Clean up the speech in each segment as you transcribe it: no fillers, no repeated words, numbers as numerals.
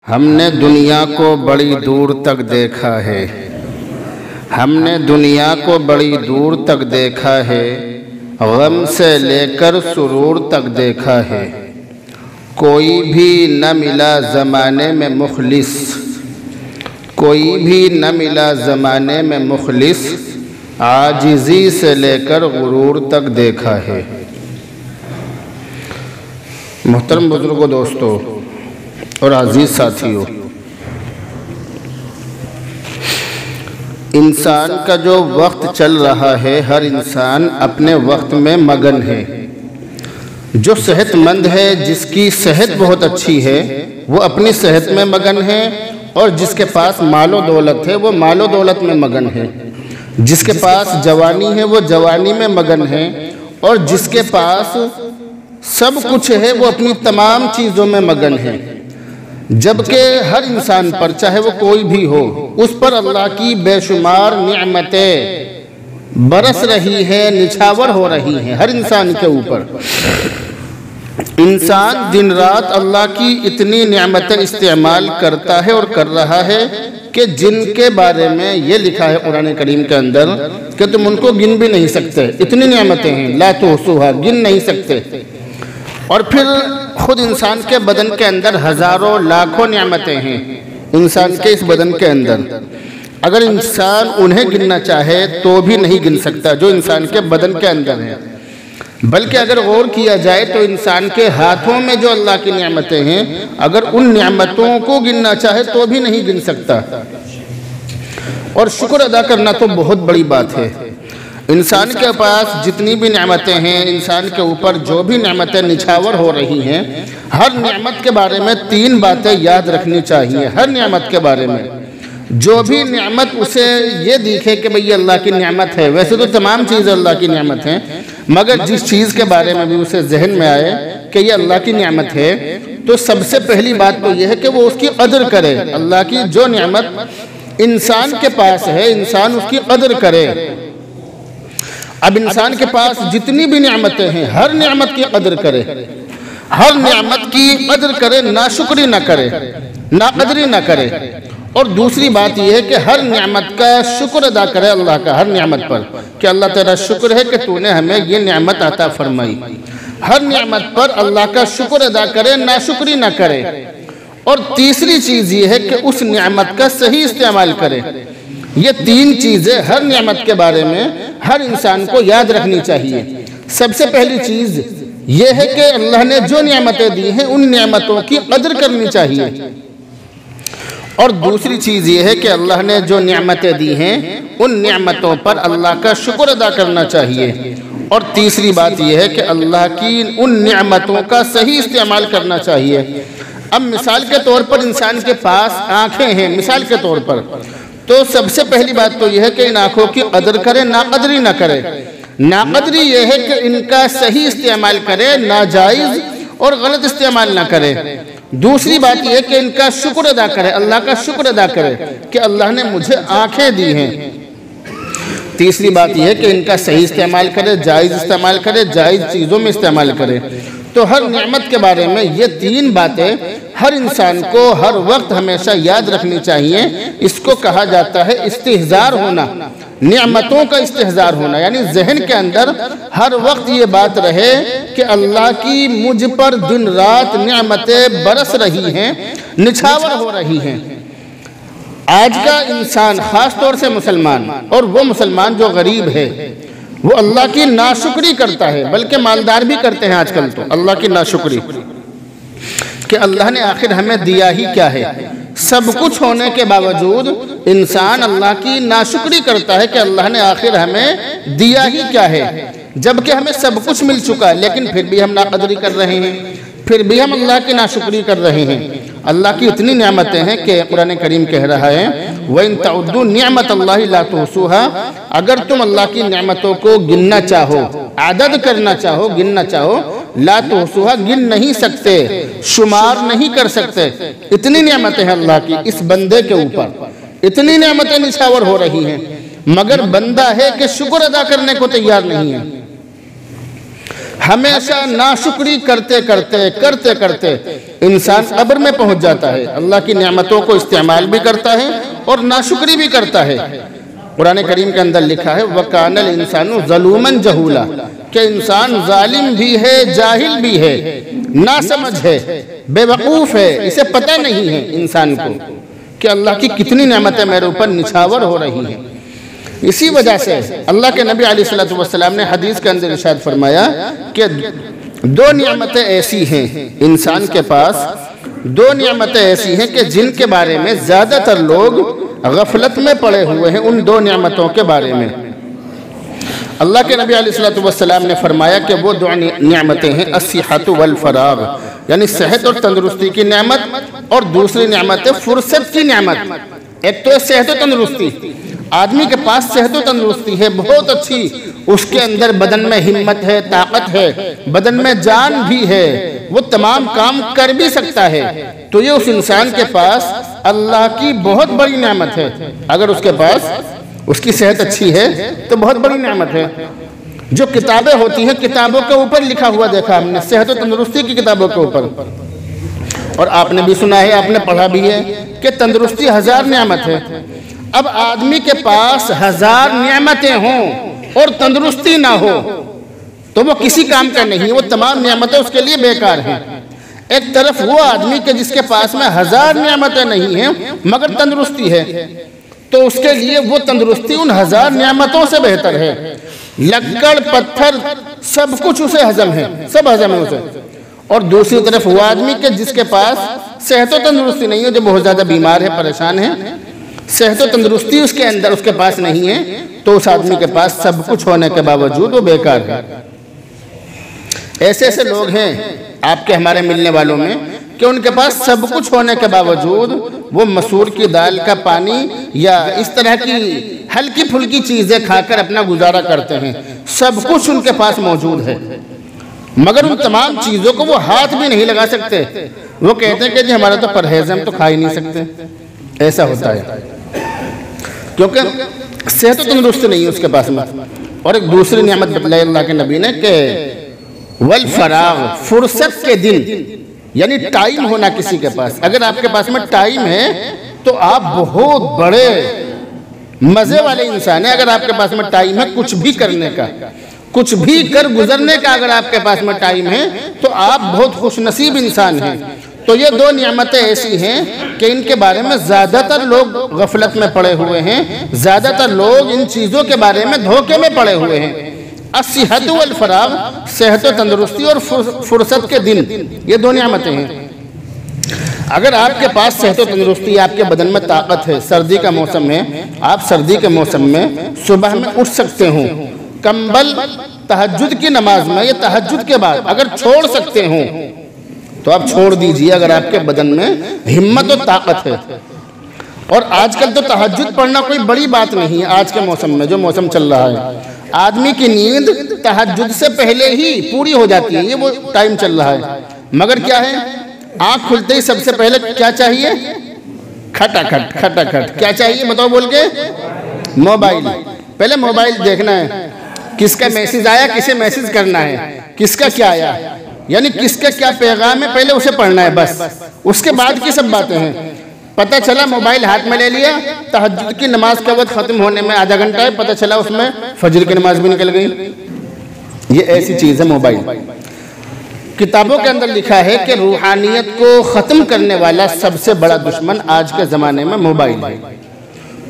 हमने दुनिया को बड़ी दूर तक देखा है, हमने दुनिया को बड़ी दूर तक देखा है, गम से लेकर सुरूर तक देखा है। कोई भी न मिला ज़माने में मुखलिस, कोई भी न मिला ज़माने में मुखलिस, आजिज़ी से लेकर गुरूर तक देखा है। मोहतरम बुजुर्गों, दोस्तों और अजीज़ साथियों, इंसान का जो वक्त चल रहा है, हर इंसान अपने वक्त में मगन है। जो सेहतमंद है, जिसकी सेहत बहुत अच्छी है, वो अपनी सेहत में मगन है, और जिसके पास मालो दौलत है वो मालो दौलत में मगन है। जिसके पास जवानी है वो जवानी में मगन है, और जिसके पास सब कुछ है वो अपनी तमाम चीज़ों में मगन है। जबकि हर इंसान पर, चाहे वो कोई भी हो, उस पर अल्लाह की बेशुमार निअमतें बरस रही है, निछावर हो रही हैं हर इंसान के ऊपर। इंसान दिन रात अल्लाह की इतनी निअमतें इस्तेमाल करता है और कर रहा है कि जिनके बारे में ये लिखा है कुरान करीम के अंदर कि तुम उनको गिन भी नहीं सकते। इतनी निअमतें हैं, ला तुहसूहा, गिन नहीं सकते। और फिर खुद इंसान के बदन के अंदर हज़ारों लाखों नियामतें हैं इंसान के इस बदन के अंदर। अगर इंसान उन्हें गिनना चाहे तो भी नहीं गिन सकता जो इंसान के बदन के अंदर है। बल्कि अगर गौर किया जाए तो इंसान के हाथों में जो अल्लाह की नियामतें हैं, अगर उन नियामतों को गिनना चाहे तो भी नहीं गिन सकता। और शुक्र अदा करना तो बहुत बड़ी बात है। इंसान के पास जितनी भी नेमतें हैं, इंसान के ऊपर जो भी नेमतें निछावर हो रही हैं, हर नेमत के बारे में तीन बातें याद रखनी चाहिए। हर नेमत के बारे में जो भी नेमत उसे ये दिखे कि भाई अल्लाह की नेमत है, वैसे तो तमाम चीज़ें अल्लाह की नेमत हैं, मगर जिस चीज़ के बारे में भी उसे जहन में आए कि ये अल्लाह की नेमत है, तो सबसे पहली बात तो यह है कि वो उसकी कदर करे। अल्लाह की जो नेमत इंसान के पास है, इंसान उसकी कदर करे। अब इंसान के पास जितनी भी नियामतें हैं, हर नियामत की कदर करे, हर नियामत की कदर करे, नाशुक्री ना करे, नाकदरी ना करे। और दूसरी बात यह है कि हर नियामत का शुक्र अदा करे अल्लाह का, हर नियामत पर, कि अल्लाह तेरा शुक्र है कि तूने हमें ये नियामत अता फरमाई। हर नियामत पर अल्लाह का शुक्र अदा करे, नाशुक्री ना करे। और तीसरी चीज़ ये है कि उस नियामत का सही इस्तेमाल करे। ये तीन चीज़ें हर नियामत के बारे में हर इंसान को याद रखनी चाहिए। सबसे पहली चीज़ ये है कि अल्लाह ने जो नियामतें दी हैं उन नियामतों की कदर करनी चाहिए। और दूसरी चीज़ ये है कि अल्लाह ने जो नियामतें दी हैं उन नियामतों पर अल्लाह का शुक्र अदा करना चाहिए। और तीसरी बात यह है कि अल्लाह की उन नियामतों का सही इस्तेमाल करना चाहिए। अब मिसाल के तौर पर इंसान के पास आँखें हैं, मिसाल के तौर पर, तो सबसे पहली बात तो यह है कि इन आँखों की कदर करे, नाकदरी ना करे। नाकदरी यह है कि इनका सही इस्तेमाल करे, नाजायज़ और गलत इस्तेमाल ना करे। दूसरी बात यह है कि इनका शुक्र अदा करे, अल्लाह का शुक्र अदा करे कि अल्लाह ने मुझे आँखें दी हैं। तीसरी बात यह है कि इनका सही इस्तेमाल करे, जायज़ इस्तेमाल करे, जायज़ चीज़ों में इस्तेमाल करे। तो हर नेमत के बारे में ये तीन बातें हर इंसान को हर वक्त हमेशा याद रखनी चाहिए। इसको कहा जाता है इस्तिहज़ार होना, नेमतों का इस्तिहज़ार होना, यानी जहन के अंदर हर वक्त ये बात रहे कि अल्लाह की मुझ पर दिन रात नेमतें बरस रही हैं, निछावर हो रही हैं। आज का इंसान, ख़ास तौर से मुसलमान, और वो मुसलमान जो गरीब है, वो अल्लाह की नाशुक्री करता है, बल्कि मालदार भी करते हैं आजकल तो अल्लाह की नाशुक्री, कि अल्लाह ने आखिर हमें दिया ही क्या है। सब कुछ होने के बावजूद इंसान अल्लाह की नाशुक्री करता है कि अल्लाह ने आखिर हमें दिया ही क्या है, जबकि हमें सब कुछ मिल चुका है, लेकिन फिर भी हम नाकदरी कर रहे हैं, फिर भी हम अल्लाह की नाशुक्री कर रहे हैं। अल्लाह की इतनी नियामतें हैं कि कुरान करीम कह रहा है, व इन तउद्दू निअमत अल्लाहि ला तुहसूहा, अगर तुम अल्लाह की नियामतों को गिनना चाहो, आदद करना चाहो, गिनना चाहो, ला तुहसूहा, गिन नहीं सकते, शुमार नहीं कर सकते। इतनी नियामतें हैं अल्लाह की इस बंदे के ऊपर, इतनी नियामतें निछावर हो रही हैं, मगर बंदा है कि शुक्र अदा करने को तैयार नहीं है। हमेशा नाशुक्री करते करते इंसान कब्र में पहुंच जाता है। अल्लाह की नेमतों को इस्तेमाल भी करता है और नाशुक्री भी करता है। कुरान करीम के अंदर लिखा है वकानल इंसानु ज़लूमन जहूला, कि इंसान जालिम भी है, जाहिल भी है, नासमझ है, बेवकूफ़ है, इसे पता नहीं है इंसान को कि अल्लाह की कितनी नेमतें मेरे ऊपर निछावर हो रही हैं। इसी वजह से अल्लाह के नबी अलैहिस्सलातु वस्सलाम ने हदीस के अंदर इरशाद फरमाया कि दो नेमतें ऐसी हैं इंसान के पास, दो नेमतें ऐसी हैं कि जिनके बारे में ज़्यादातर लोग गफलत में पड़े हुए हैं। उन दो नेमतों के बारे में अल्लाह के नबी अलैहिस्सलातु वस्सलाम ने फरमाया कि वो दो नेमतें हैं अस्सिहतु वल फराग, यानी सेहत और तंदुरुस्ती की नेमत, और दूसरी नेमत है फुर्सत की नेमत। एक तो है सेहत और तंदुरुस्ती, आदमी के पास सेहत और तंदुरुस्ती है बहुत अच्छी, उसके अंदर बदन में हिम्मत है, ताकत है, बदन में जान भी है, वो तमाम काम कर भी सकता है, तो ये उस इंसान के पास अल्लाह की बहुत बड़ी नेमत है। अगर उसके पास उसकी सेहत अच्छी है तो बहुत बड़ी नेमत है। जो किताबें होती हैं, किताबों के ऊपर लिखा हुआ देखा हमने, सेहत और तंदुरुस्ती की किताबों के ऊपर, और आपने भी सुना है, आपने पढ़ा भी है कि तंदुरुस्ती 1000 नेमत है। अब आदमी के पास 1000 नेमतें हों और तंदुरुस्ती ना हो तो वो किसी काम का नहीं है, वो तमाम नेमतें उसके लिए बेकार हैं। एक तरफ वो आदमी के जिसके पास में 1000 नेमतें नहीं हैं मगर तंदुरुस्ती है, तो उसके लिए वो तंदुरुस्ती उन 1000 नेमतों से बेहतर है। लक्कड़ पत्थर सब कुछ उसे हजम है, सब हजम है उसे। और दूसरी तरफ वो आदमी के जिसके पास सेहत और तंदुरुस्ती नहीं है, जो बहुत ज़्यादा बीमार है, परेशान है, सेहत और तंदुरुस्ती उसके अंदर उसके पास नहीं है, तो उस आदमी के पास सब कुछ होने के बावजूद वो बेकार है। ऐसे ऐसे लोग हैं आपके हमारे मिलने वालों में कि उनके पास सब कुछ होने के बावजूद वो मसूर की दाल का पानी या इस तरह की हल्की फुल्की चीज़ें खाकर अपना गुजारा करते हैं। सब कुछ उनके पास मौजूद है मगर उन तमाम चीज़ों को वो हाथ भी नहीं लगा सकते। वो कहते हैं कि जी हमारा तो परहेज है, हम तो खा ही नहीं सकते। ऐसा होता है क्योंकि सेहत और तंदुरुस्ती नहीं है उसके पास में। और एक दूसरी नेमत बतलाई अल्लाह के नबी ने कि वल फराग, फुर्सत के दिन, यानी टाइम होना किसी के पास। अगर आपके पास में टाइम है तो आप बहुत बड़े मजे वाले इंसान हैं। अगर आपके पास में टाइम है कुछ भी करने का, कुछ भी कर गुजरने का, अगर आपके पास में टाइम है तो आप बहुत खुशनसीब इंसान हैं। तो ये दो नियामतें ऐसी हैं कि इनके बारे में ज़्यादातर लोग गफलत में पड़े हुए हैं, ज़्यादातर लोग इन चीज़ों के बारे में धोखे में पड़े हुए हैं। अस्सिहतु वल फराग, सेहत और तंदुरुस्ती, और फुर्सत के दिन, ये दो नियामतें हैं। अगर आपके पास सेहत और तंदुरुस्ती, आपके बदन में ताकत है, सर्दी का मौसम है, आप सर्दी के मौसम में सुबह में उठ सकते हो, कंबल तहज्जुद की नमाज में या तहज्जुद के बाद अगर छोड़ सकते हो तो आप छोड़ दीजिए, अगर आपके बदन में हिम्मत और ताकत है। और आजकल तो तहज्जुद पढ़ना कोई बड़ी बात नहीं है। आज के मौसम में जो मौसम चल रहा है, आदमी की नींद तहज्जुद से पहले ही पूरी हो जाती है, ये वो टाइम चल रहा है। मगर क्या है, आँख खुलते ही सबसे पहले क्या चाहिए? खटाखट खटाखट। क्या चाहिए बताओ बोल के? मोबाइल। पहले मोबाइल देखना है, किसका मैसेज आया, किसे मैसेज करना है, किसका क्या आया, यानी किसका क्या पैगाम है, पहले उसे पढ़ना है बस। उसके बाद की सब बातें हैं। पता चला मोबाइल हाथ में ले लिया, तहज्जुद की नमाज का वक्त खत्म होने में आधा घंटा है, पता चला उसमें फजर की नमाज भी निकल गई। ये ऐसी चीज़ है मोबाइल। किताबों के अंदर लिखा है कि रूहानियत को ख़त्म करने वाला सबसे बड़ा दुश्मन आज के ज़माने में मोबाइल है।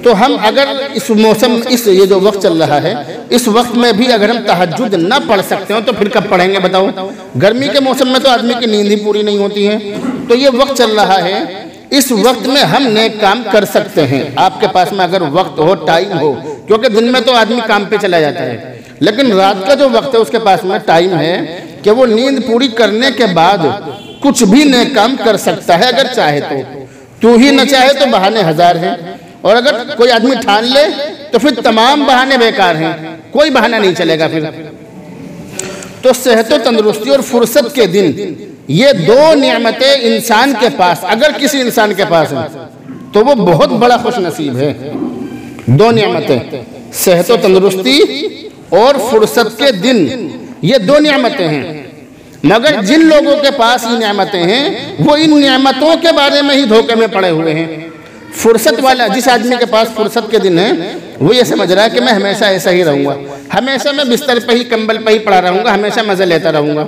तो हम अगर इस मौसम, इस ये जो वक्त चल रहा है, इस वक्त में भी अगर हम तहज्जुद न पढ़ सकते हो तो फिर कब पढ़ेंगे बताओ? गर्मी के मौसम में तो आदमी की नींद ही पूरी नहीं होती है। तो ये वक्त चल रहा है, इस वक्त में हम नेक काम कर सकते हैं। आपके पास में अगर वक्त हो, टाइम हो, क्योंकि दिन में तो आदमी काम पे चला जाता है, लेकिन रात का जो वक्त है उसके पास में टाइम है कि वो नींद पूरी करने के बाद कुछ भी नेक काम कर सकता है अगर चाहे तो। तू ही न चाहे तो बहाने हजार हैं, और अगर कोई आदमी ठान ले तो फिर तमाम बहाने बेकार हैं, कोई बहाना नहीं चलेगा फिर। तो सेहत और तंदुरुस्ती और फुर्सत के दिन, ये दो नियामतें इंसान के पास, अगर किसी इंसान के पास है तो वो बहुत बड़ा खुश नसीब है। दो नियामतें, सेहत और तंदुरुस्ती और फुर्सत के दिन, ये दो नेमतें हैं। मगर जिन लोगों के पास ये नेमतें हैं वो इन नेमतों के बारे में ही धोखे में पड़े हुए हैं। फुर्सत वाला, जिस आदमी के पास फुर्सत के दिन है वो ये समझ रहा है कि मैं हमेशा ऐसा ही रहूँगा, हमेशा मैं बिस्तर पे ही कंबल पे ही पड़ा रहूँगा, हमेशा मज़े लेता रहूँगा।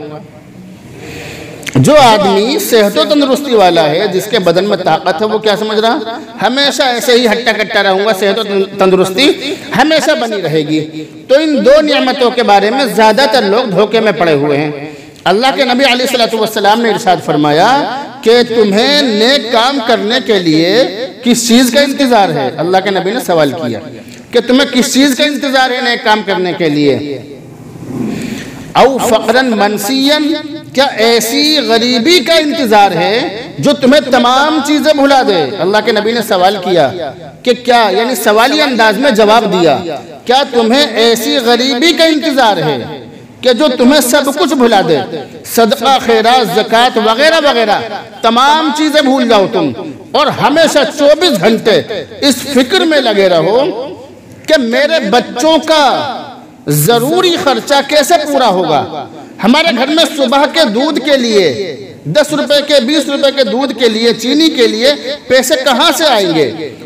जो आदमी सेहत और तंदुरुस्ती वाला है, जिसके बदन में ताकत है, वो क्या समझ रहा, हमेशा ऐसे ही हट्टा कट्टा रहूँगा, सेहत और तंदुरुस्ती हमेशा बनी रहेगी। तो इन दो नियामतों के बारे में ज़्यादातर लोग धोखे में पड़े हुए हैं। अल्लाह के नबी अलैहिस्सलातु वस्सलाम ने इरशाद फरमाया कि तुम्हें नेक काम करने के लिए किस चीज़ का इंतज़ार है। अल्लाह के नबी ने सवाल किया कि तुम्हें किस चीज़ का इंतज़ार है नेक काम करने के लिए। औ फ़क़रन मनसियन, क्या ऐसी गरीबी का इंतज़ार है जो तुम्हें तमाम चीज़ें भुला दे। अल्लाह के नबी ने सवाल किया कि क्या, यानी सवाली अंदाज में जवाब दिया, क्या तुम्हें ऐसी गरीबी का इंतज़ार है कि जो तुम्हें सब कुछ भुला दे, सदका खैरात ज़कात वगैरह वगैरह तमाम चीज़ें भूल जाओ तुम, और हमेशा 24 घंटे इस फिक्र में लगे रहो कि मेरे बच्चों का ज़रूरी खर्चा कैसे पूरा होगा। हमारे घर में सुबह के दूध के लिए 10 रुपए के 20 रुपए के दूध के लिए, चीनी के लिए पैसे कहाँ से आएंगे,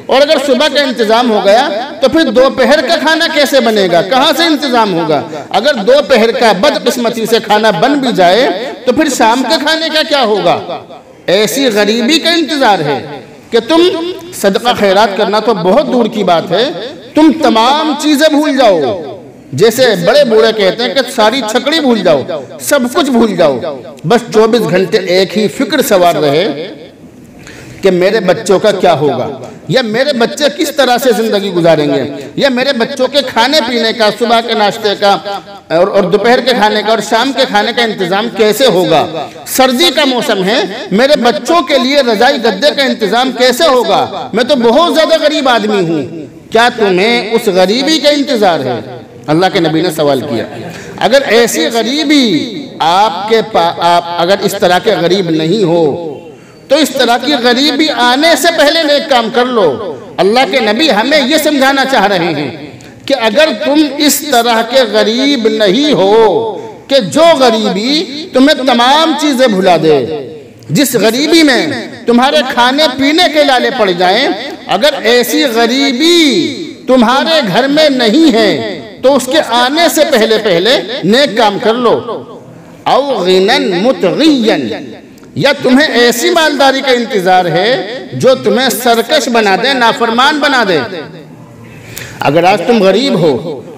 और अगर सुबह का इंतजाम हो गया तो फिर दोपहर का खाना कैसे बनेगा, कहाँ से इंतजाम होगा। अगर दोपहर का बदकिस्मती से खाना बन भी जाए तो फिर शाम के खाने का क्या होगा। ऐसी गरीबी का इंतजार है कि तुम सदका खैरात करना तो बहुत दूर की बात है, तुम तमाम चीजें भूल जाओ। जैसे बड़े बूढ़े कहते हैं कि सारी छकड़ी भूल जाओ, सब कुछ भूल जाओ, बस 24 घंटे एक ही फिक्र सवार रहे कि मेरे बच्चों का क्या होगा, या मेरे बच्चे किस तरह से जिंदगी गुजारेंगे, या मेरे बच्चों के खाने पीने का, सुबह के नाश्ते का और दोपहर के खाने का और शाम के खाने का इंतजाम कैसे होगा। सर्दी का मौसम है, मेरे बच्चों के लिए रजाई गद्दे का इंतजाम कैसे होगा। मैं तो बहुत ज्यादा गरीब आदमी हूँ, क्या तुम्हें उस गरीबी का इंतजार है। अल्लाह के नबी ने सवाल किया, अगर ऐसी गरीबी आप अगर इस तरह के गरीब नहीं हो तो इस तरह की गरीबी आने से पहले नेक काम कर लो। अल्लाह के नबी हमें यह समझाना चाह रहे हैं कि अगर तुम इस तरह के गरीब नहीं हो कि जो गरीबी तुम्हें तमाम चीजें भुला दे, जिस गरीबी में तुम्हारे खाने पीने के लाले पड़ जाएं, अगर ऐसी गरीबी तुम्हारे घर में नहीं है तो उसके आने से पहले पहले नेक काम कर लो। औ गिनन मुतगियन, या तुम्हें ऐसी मालदारी का इंतजार है जो तुम्हें सरकश बना दे, नाफरमान बना दे। अगर आज तुम गरीब हो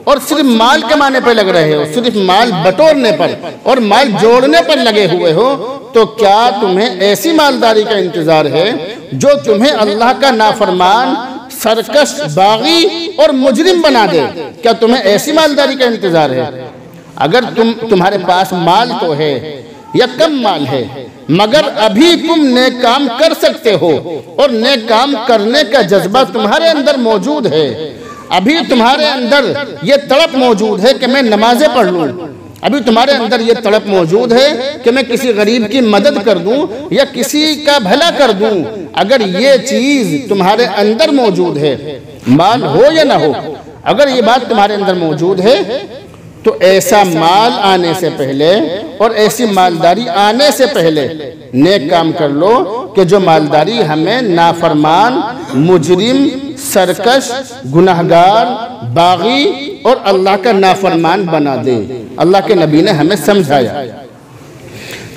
और सिर्फ माल कमाने पर लग रहे हो, सिर्फ माल बटोरने पर और माल जोड़ने पर लगे हुए हो, तो क्या तुम्हें ऐसी मालदारी का इंतजार है जो तुम्हें अल्लाह का नाफरमान, सरकश, बागी और मुजरिम बना दे। क्या तुम्हें ऐसी मालदारी का इंतजार है। अगर तुम्हारे पास माल तो है या कम माल है, मगर अभी तुम नेक काम कर सकते हो और नेक काम करने का जज्बा तुम्हारे अंदर मौजूद है, अभी तुम्हारे अंदर ये तड़प मौजूद है कि मैं नमाजें पढ़ लूं, अभी तुम्हारे अंदर ये तड़प मौजूद है कि मैं किसी गरीब की मदद कर दूं या किसी का भला कर दूं, अगर ये चीज तुम्हारे अंदर मौजूद है, माल हो या ना हो, अगर ये बात तुम्हारे अंदर मौजूद है तो ऐसा माल आने से पहले और ऐसी मालदारी आने से पहले नेक काम कर लो कि जो मालदारी हमें नाफरमान, मुजरिम, सरकश, गुनाहगार, बागी और अल्लाह का नाफरमान बना दे। अल्लाह के नबी ने हमें समझाया।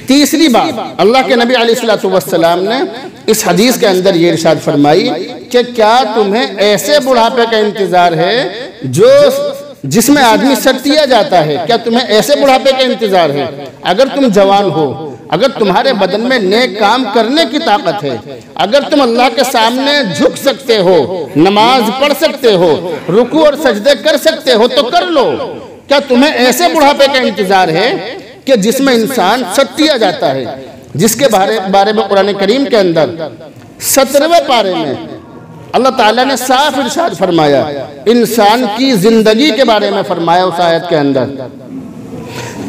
तीसरी बात, अल्लाह के नबी अलैहिस्सलातु वस्सलाम ने इस हदीस के अंदर ये इरशाद फरमाई कि क्या तुम्हें ऐसे बुढ़ापे का इंतजार है जिसमें आदमी सटिया जाता है। क्या तुम्हें ऐसे बुढ़ापे का इंतजार है। अगर तुम जवान हो, अगर तुम्हारे बदन में नेक काम करने की ताकत है, अगर तुम अल्लाह के सामने झुक सकते हो, नमाज पढ़ सकते हो, रुकू और सजदे कर सकते हो तो कर लो। क्या तुम्हें ऐसे बुढ़ापे का इंतजार है कि जिसमें इंसान सटिया जाता है, जिसके बारे में कुरान करीम के अंदर 17वें पारे में अल्लाह ताला ने साफ इरशाद फरमाया, इंसान की जिंदगी के बारे में फरमाया उस आयत के अंदर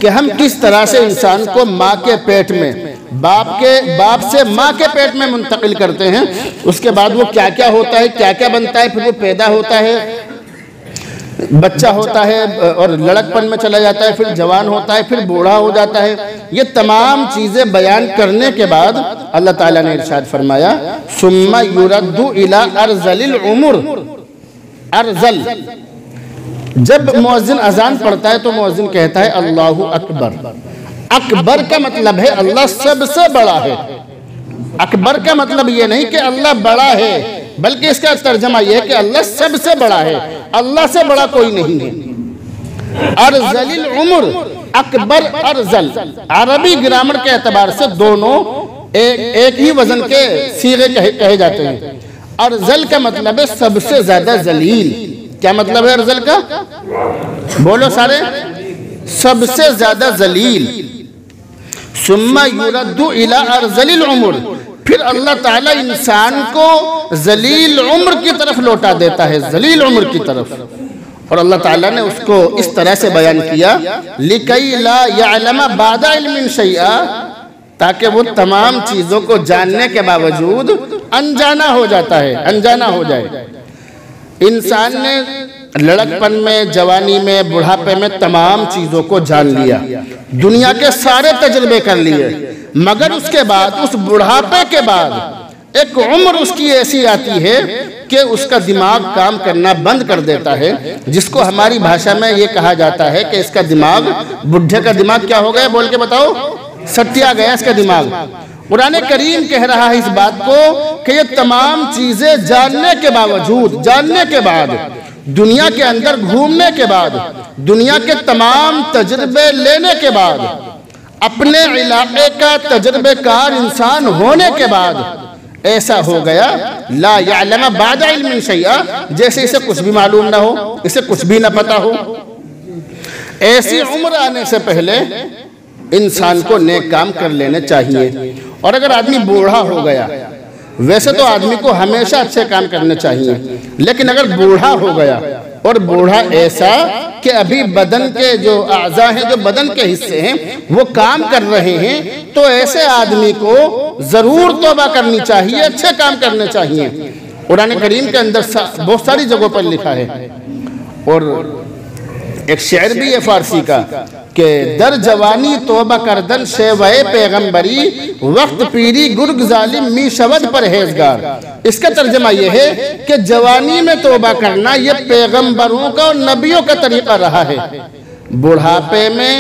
कि हम किस तरह से इंसान को माँ के पेट में, बाप से माँ के पेट में मुंतकिल करते हैं, उसके बाद वो क्या क्या होता है, क्या क्या बनता है, फिर वो पैदा होता है, बच्चा होता है और लड़कपन में चला जाता है, फिर जवान होता है, फिर बूढ़ा हो जाता है। ये तमाम चीज़ें बयान करने के बाद अल्लाह ताला ने इरशाद फरमाया सुम्मा युरद्दु इला अर्ज़लिल उम्र। अर्ज़ल, जब मुअज्जिन अजान पढ़ता है तो मुअज्जिन कहता है अल्लाहु अकबर। अकबर का मतलब है अल्लाह सबसे बड़ा है। अकबर का मतलब ये नहीं कि अल्लाह बड़ा है, बल्कि इसका तर्जमा यह है कि अल्लाह सबसे बड़ा है, अल्लाह से बड़ा कोई नहीं है। अर्ज़लिल उम्र, अकबर, अर्ज़ल, अरबी ग्रामर के एतबार से दोनों एक ही वजन के सीगे कहे जाते हैं। अर्ज़ल का मतलब है सबसे ज्यादा जलील। क्या मतलब है अर्ज़ल का? बोलो सारे, सबसे ज्यादा जलील। सुम्मा युरद्दु इला अर्ज़लिल उम्र, फिर अल्लाह ताला इंसान को जलील उम्र की तरफ लौटा देता है, जलील उम्र की तरफ। और अल्लाह ताला ने उसको इस तरह से बयान किया लिकई ला यअलम बादा इल्मिन शैआ, ताकि वो तमाम चीज़ों को जानने के बावजूद अनजाना हो जाता है, अनजाना हो जाए। इंसान ने लड़कपन में, जवानी में, बुढ़ापे में तमाम चीज़ों को जान लिया, दुनिया के सारे तजुर्बे कर लिए, मगर उसके बाद, उस बुढ़ापे के बाद एक उम्र उसकी ऐसी आती है कि उसका दिमाग काम करना बंद कर देता है, जिसको हमारी भाषा में ये कहा जाता है कि इसका दिमाग, बुढ़े का दिमाग क्या हो गया? बोल के बताओ। सटिया गया इसका दिमाग। कुरान करीम कह रहा है इस बात को कि ये तमाम चीजें जानने के बावजूद, जानने के बाद, दुनिया के अंदर घूमने के बाद, दुनिया के तमाम तजुर्बे लेने के बाद, अपने इलाके का तजुर्बेकार इंसान होने के बाद ऐसा हो गया ला यअलम बादा इल्मिन शैआ, जैसे इसे कुछ भी मालूम ना हो, इसे कुछ भी ना पता हो। ऐसी उम्र आने से पहले इंसान को नेक काम कर लेने चाहिए। और अगर आदमी बूढ़ा हो गया, वैसे तो आदमी को हमेशा अच्छे काम करने चाहिए, लेकिन अगर बूढ़ा हो गया और बूढ़ा ऐसा कि अभी बदन के जो आज़ा हैं, जो बदन के हिस्से हैं, वो काम कर रहे हैं, तो ऐसे आदमी को जरूर तौबा करनी चाहिए, अच्छे काम करने चाहिए। कुरान करीम के अंदर बहुत सारी जगहों पर लिखा है। और एक शेर भी है फारसी का कि दर जवानी तौबा करदन शेवए पैगंबरी, वक्त पीरी गुर्ग जालिम मी शवद परहेजगार। इसका तर्जमा यह है कि जवानी में तौबा करना ये पैगंबरों का और नबियों का तरीका रहा है। बुढ़ापे में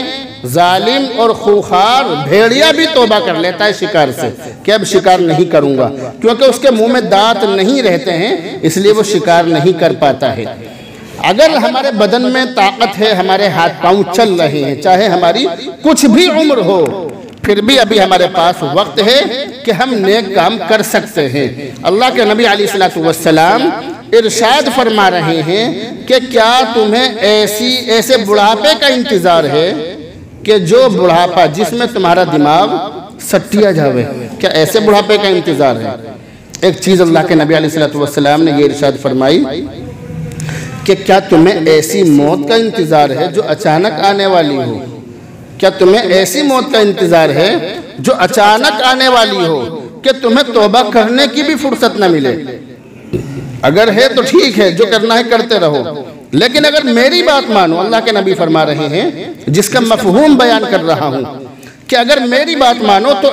जालिम और खूंखार भेड़िया भी तौबा कर लेता है शिकार से कि अब शिकार नहीं करूंगा, क्योंकि उसके मुंह में दांत नहीं रहते हैं, इसलिए वो शिकार नहीं कर पाता है। अगर हमारे बदन में ताकत है, हमारे हाथ पांव चल रहे हैं, चाहे हमारी कुछ भी उम्र हो, फिर भी अभी हमारे पास वक्त है कि हम नेक काम कर सकते हैं। अल्लाह के नबी अलैहिस्सलातु वस्सलाम इरशाद फरमा रहे हैं कि क्या तुम्हें ऐसे बुढ़ापे का इंतजार है कि जो बुढ़ापा जिसमें तुम्हारा दिमाग सटिया जावे? क्या ऐसे बुढ़ापे का इंतजार है? एक चीज अल्लाह के नबी अलैहिस्सलातु वस्सलाम ने ये इरशाद फरमाई कि क्या तुम्हें ऐसी मौत का इंतजार है जो अचानक आने वाली हो? क्या तुम्हें ऐसी मौत का इंतजार है जो अचानक आने वाली हो कि तुम्हें तौबा करने की भी फुर्सत न मिले? अगर है तो ठीक है, जो करना है करते रहो, लेकिन अगर मेरी बात मानो, अल्लाह के नबी फरमा रहे हैं, जिसका मफहूम बयान कर रहा हूं, कि अगर मेरी बात मानो तो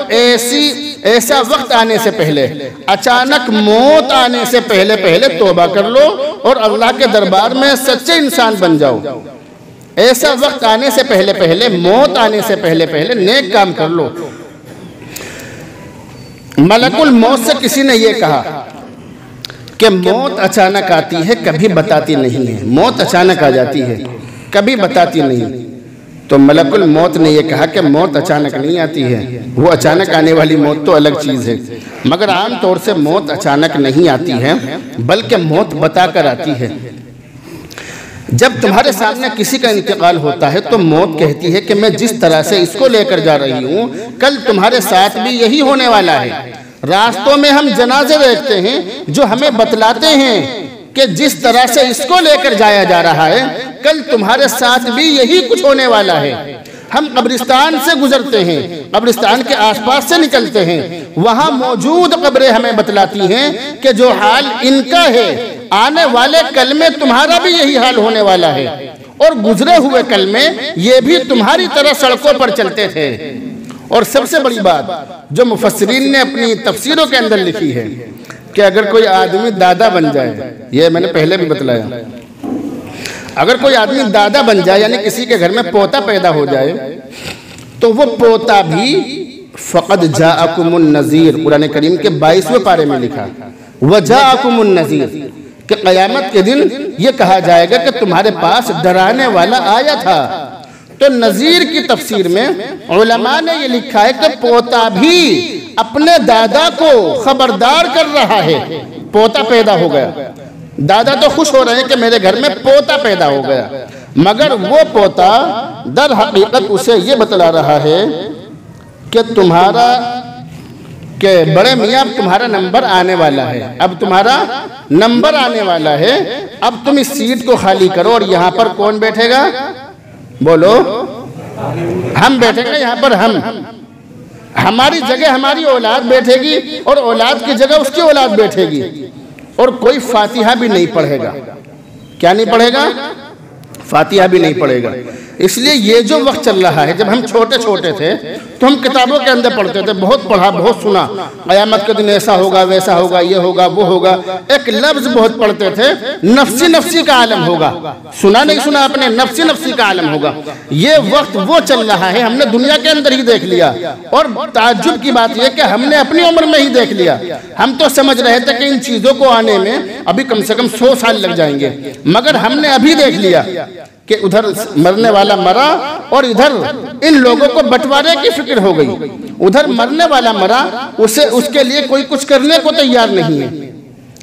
ऐसा वक्त आने से पहले, अचानक मौत आने से पहले पहले तौबा कर लो और अल्लाह के दरबार में सच्चे इंसान बन जाओ। ऐसा वक्त आने से पहले पहले, मौत आने से पहले पहले नेक काम कर लो। मलकुल मौत से किसी ने यह कहा कि मौत अचानक आती है, कभी बताती नहीं है। मौत अचानक आ जाती है, कभी बताती नहीं। तो मलकुल मौत ने यह कहा कि मौत अचानक नहीं आती है, वो अचानक आने वाली मौत तो अलग चीज़ है, मगर आम तौर से मौत अचानक नहीं आती है, बल्कि मौत बताकर आती है। जब तुम्हारे सामने किसी का इंतकाल होता है तो मौत कहती है कि मैं जिस तरह से इसको लेकर जा रही हूँ, कल तुम्हारे साथ भी यही होने वाला है। रास्तों में हम जनाजे देखते हैं जो हमें बतलाते हैं कि जिस तरह से इसको लेकर जाया जा रहा है, कल तुम्हारे साथ भी यही कुछ होने वाला है। हम कब्रिस्तान से गुजरते हैं, कब्रिस्तान के आसपास से निकलते हैं, वहां मौजूद कब्रें हमें बतलाती हैं कि जो हाल इनका है आने वाले कल में तुम्हारा भी यही हाल होने वाला है, और गुजरे हुए कल में ये भी तुम्हारी तरह सड़कों पर चलते थे। और सबसे बड़ी बात जो मुफस्सिरीन ने अपनी तफसीरों के अंदर लिखी है कि अगर कोई आदमी दादा बन जाए, ये मैंने पहले भी बतलाया, अगर कोई आदमी दादा बन जाए यानी किसी के घर में पोता पैदा हो जाए, तो वो पोता भी फ़क़द जाअकुमुन नज़ीर, कुरान करीम के 22वें पारे में लिखा, वजाअकुमुन नज़ीर, कि क़यामत के दिन ये कहा जाएगा कि तुम्हारे पास डराने वाला आया था। तो नज़ीर की तफसीर में उलमा ने ये लिखा है कि पोता भी अपने दादा को खबरदार कर रहा है। पोता पैदा हो गया, दादा तो खुश हो रहे हैं कि मेरे घर में पोता पैदा हो गया, मगर वो पोता दर हकीकत उसे ये बतला रहा है कि तुम्हारा के बड़े मियाँ तुम्हारा नंबर आने वाला है, अब तुम्हारा नंबर आने वाला है, अब तुम इस सीट को खाली करो और यहाँ पर कौन बैठेगा? बोलो, हम बैठेंगे यहाँ पर, हमारी जगह हमारी औलाद बैठेगी और औलाद की जगह उसकी औलाद बैठेगी, और कोई फातिहा भी नहीं पढ़ेगा। क्या नहीं पढ़ेगा? फातिहा भी नहीं पढ़ेगा। इसलिए ये जो वक्त चल रहा है, जब हम छोटे छोटे थे तो हम किताबों के अंदर पढ़ते थे, बहुत पढ़ा, बहुत सुना, क़यामत के दिन ऐसा होगा, वैसा होगा, ये होगा, वो होगा, एक लफ्ज बहुत पढ़ते थे, नफ्सी नफ्सी का आलम होगा। सुना नहीं सुना आपने? नफ्सी नफ्सी का आलम होगा। ये वक्त वो चल रहा है, हमने दुनिया के अंदर ही देख लिया, और ताज्जुब की बात यह कि हमने अपनी उम्र में ही देख लिया। हम तो समझ रहे थे कि इन चीज़ों को आने में अभी कम से कम 100 साल लग जाएंगे, मगर हमने अभी देख लिया कि उधर मरने वाला मरा और इधर इन लोगों को बंटवारे की फिक्र हो गई। उधर मरने वाला मरा, उसे उसके लिए कोई कुछ करने को तैयार नहीं है।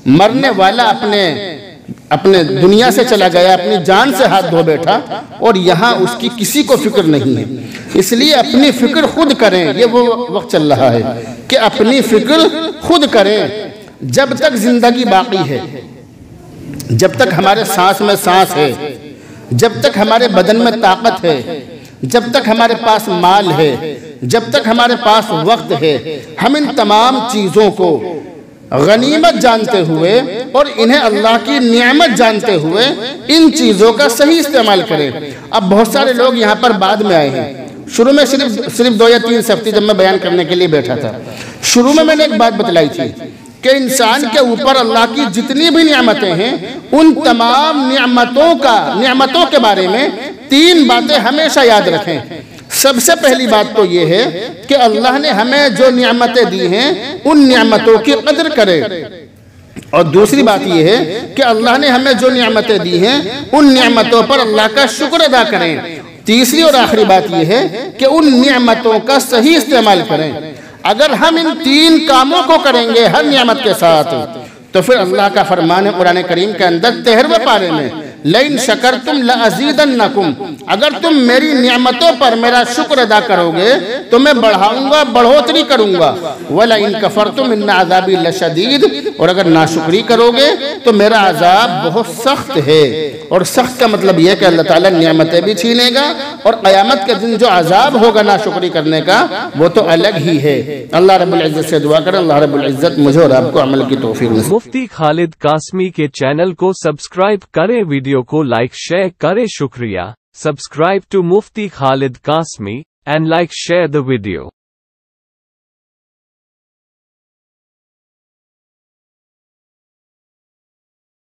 मरने वाला अपने दुनिया से चला गया, अपनी जान से हाथ धो बैठा, और यहाँ उसकी किसी को फिक्र नहीं है। इसलिए अपनी फिक्र खुद करें, ये वो वक्त चल रहा है कि अपनी फिक्र खुद करें। जब तक जिंदगी बाकी है, जब तक हमारे सांस में सांस है, जब तक हमारे बदन में ताकत है, जब तक हमारे पास माल है, जब तक हमारे पास वक्त है, हम इन तमाम चीज़ों को गनीमत जानते हुए और इन्हें अल्लाह की नियामत जानते हुए इन चीज़ों का सही इस्तेमाल करें। अब बहुत सारे लोग यहाँ पर बाद में आए हैं। शुरू में सिर्फ 2 या 3 हफ्ते जब मैं बयान करने के लिए बैठा था, शुरू में मैंने एक बात बतलाई थी कि इंसान के ऊपर अल्लाह की जितनी भी नियामतें हैं, उन तमाम नियामतों के बारे में 3 बातें हमेशा याद रखें। सबसे पहली बात तो ये है कि अल्लाह ने हमें जो नियामतें दी हैं उन नियामतों की कदर करें, और दूसरी बात यह है कि अल्लाह ने हमें जो नियामतें दी हैं उन नियामतों पर अल्लाह का शुक्र अदा करें। तीसरी और आखिरी बात यह है कि उन नियामतों का सही इस्तेमाल करें। अगर हम इन 3 कामों को करेंगे हर नियामत के साथ, तो फिर अल्लाह का फरमान है कुरान करीम के अंदर 13वें पारे में, लइन शकरतुम लअज़ीदन्नकुम, अगर तुम मेरी नियामतों पर मेरा शुक्र अदा करोगे तो मैं बढ़ाऊंगा, बढ़ोतरी करूंगा। वला इन कफरतुम इन्न अज़ाबी लशदीद, और अगर नाशुक्री करोगे तो मेरा अजाब बहुत सख्त है। और सख्त का मतलब यह कि अल्लाह ताला नियामतें भी छीनेगा, और क़यामत के दिन जो अजाब होगा नाशुक्री करने का वो तो अलग ही है। अल्लाह रब्बुल इज्जत से दुआ करें, अल्लाह रब्बुल इज्जत मुझे और आपको अमल की तौफीक नसीब। मुफ्ती खालिद कासमी के चैनल को सब्सक्राइब करें, वीडियो को लाइक शेयर करें। शुक्रिया। Subscribe to Mufti Khalid Qasmi and like share the video.